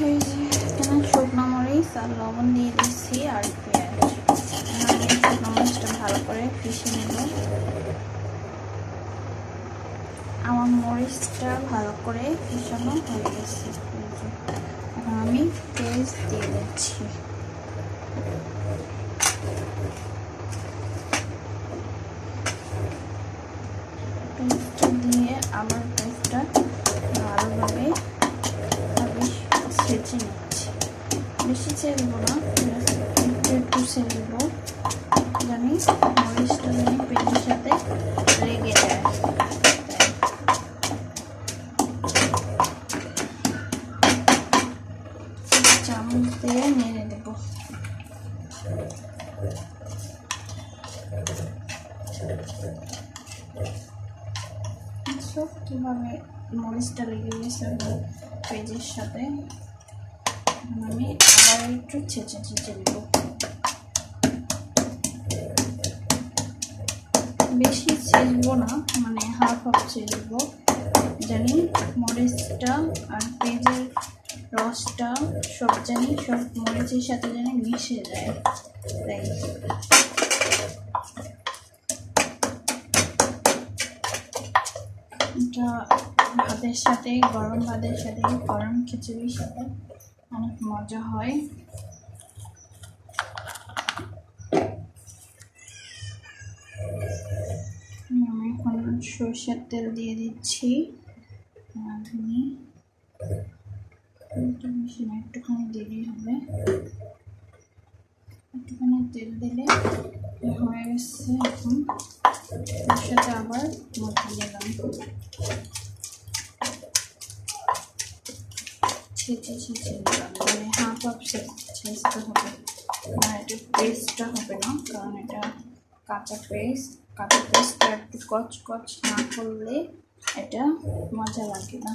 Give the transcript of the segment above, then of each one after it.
এই যে এখানে শুকনো মরিচ আর লবণ দিয়ে দিচ্ছি আর পেঁয়াজ। আমি শুকনো মরিচটা ভালো করে পিষে নেব। আমার মরিচটা ভালো করে পিষানো হয়ে গেছে। এখন আমি পেঁয়াজ দিয়ে দিচ্ছি। পেঁয়াজটা দিয়ে আবার পেঁয়াজটা ভালোভাবে ছেঁচে নিচ্ছি। বেশি ছেড়ব না, একটু একটু ছেড়ব, জানি মরিচটা জানি পেঁয়াজের সাথে লেগে যায়। চামচ দিয়ে নেড়ে দেব। কিভাবে মরিচটা লেগে গেছে পেঁয়াজের সাথে, আমি আবার একটু ছেঁচে দেব। বেশি ছেঁচবো না, মানে হাফ ছেঁচবো, জানি মরিচটা আর পেঁয়াজের রসটা সব জানি সব মরিচের সাথে জানি মিশে যায়। তাই এটা ভাতের সাথে, গরম ভাতের সাথে, গরম খিচুড়ির সাথে অনেক মজা হয়। আমি এখন সরষের তেল দিয়ে দিচ্ছি। বেশি না, একটুখানি দিলেই হবে। একটুখানি তেল দিলে হয়ে গেছে। এখন তার সাথে আবার মশলা দিলাম, ছেঁচে দিলাম, মানে হাফ ছেঁচতে হবে, আর এটা পেস্টটা হবে না, কারণ এটা কাঁচা পেস্টটা একটু কচকচ না করলে এটা মজা লাগে না।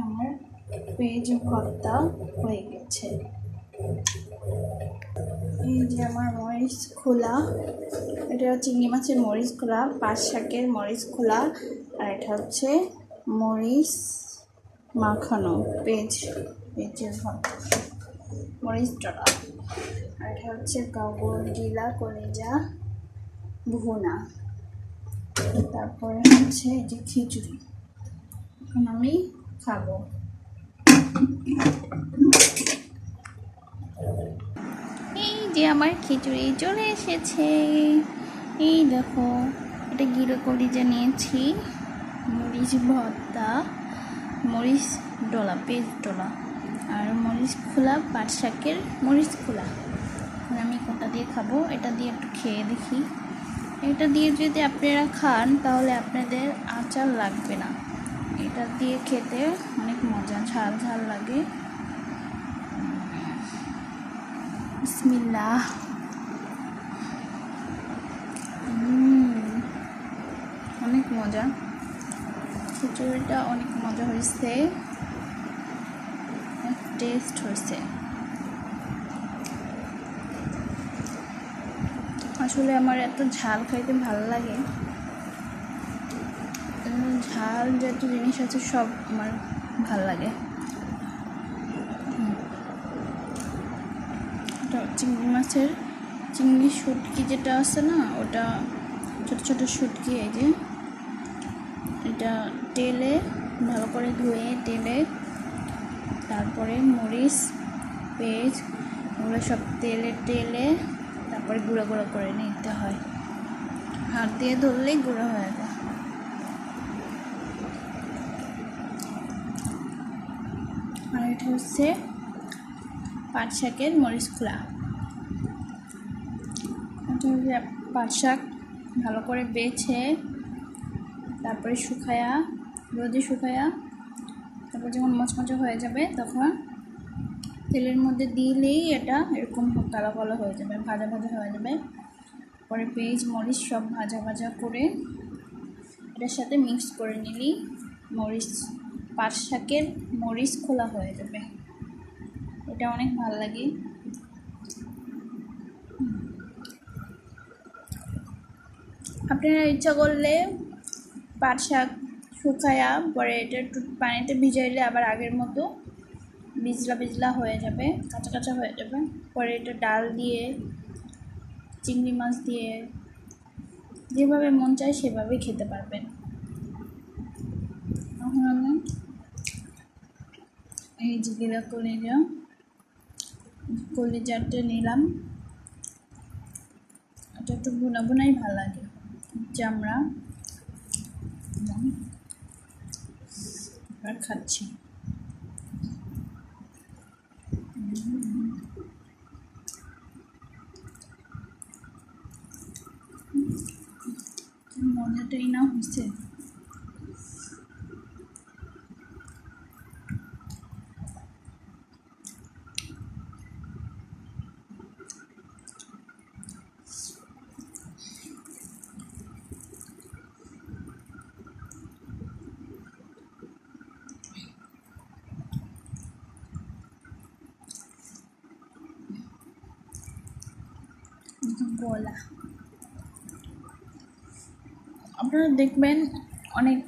আমার পেঁয়াজ ভর্তা হয়ে গেছে। এই যে আমার মরিচ খোলা, এটা চিংড়ি মাছের মরিচ খোলা, পাট শাকের মরিচ খোলা, আর এটা হচ্ছে মরিচ মাখানো পেঁয়াজের ভর্তা, মরিচ ডলা, আর এটা হচ্ছে কাবুল গিলা কলিজা ভুনা, তারপরে হচ্ছে এই যে খিচুড়ি। এখন আমি খাবো। এই যে আমার খিচুড়ি চলে এসেছে। এই দেখো, এটা গিলো কলিজা নিয়েছি, মরিচ ভর্তা, মরিচ ডলা, পেঁয়াজ ডলা, আর মরিচ খোলা, পাট শাকের মরিচ খোলা। আমি কোনটা দিয়ে খাবো? এটা দিয়ে একটু খেয়ে দেখি। এটা দিয়ে যদি আপনারা খান তাহলে আপনাদের আচার লাগবে না। এটা দিয়ে খেতে অনেক মজা, ঝাল ঝাল লাগে। বিসমিল্লাহ। অনেক মজা, খিচুড়িটা অনেক মজা হয়েছে, টেস্ট হয়েছে। আসলে আমার এত ঝাল খাইতে ভালো লাগে, ঝাল যত জিনিস আছে সব আমার ভালো লাগে। এটা চিংড়ি মাছের চিংড়ি শুটকি যেটা আছে না, ওটা ছোট ছোট শুটকি। এই যে এটা তেলে ভালো করে ধুয়ে তেলে, তারপরে মরিচ পেঁয়াজ ওগুলো সব তেলে তারপরে গুঁড়ো গুঁড়ো করে নিতে হয়, হাত দিয়ে ধরলেই গুঁড়ো হয়ে যায়। আর এটা হচ্ছে পাট শাকের মরিচ খোলা। এটা হচ্ছে পাট শাক ভালো করে বেছে, তারপরে রোদে শুকায়া, তারপর যখন মচমচে হয়ে যাবে তখন তেলের মধ্যে দিলেই এটা এরকম কালো কালো হয়ে যাবে, ভাজা ভাজা হয়ে যাবে। পরে পেঁয়াজ মরিচ সব ভাজা করে এটার সাথে মিক্স করে নিলেই পাট শাকের মরিচ খোলা হয়ে যাবে। এটা অনেক ভালো লাগে। আপনারা ইচ্ছা করলে পাট শাক শুকায়া পরে এটা একটু পানিতে ভিজাইলে আবার আগের মতো বিজলা বিজলা হয়ে যাবে, কাঁচা কাঁচা হয়ে যাবে। পরে এটা ডাল দিয়ে, চিংড়ি মাছ দিয়ে, যেভাবে মন চায় সেভাবেই খেতে পারবেন। এখন আমি এই যে গিলা কলিজাটা নিলাম। এটা একটু ভুনা ভুনাই ভালো লাগে, চামড়া আর খাচ্ছি। মজাটাই না হচ্ছে। গলা আপনারা দেখবেন অনেক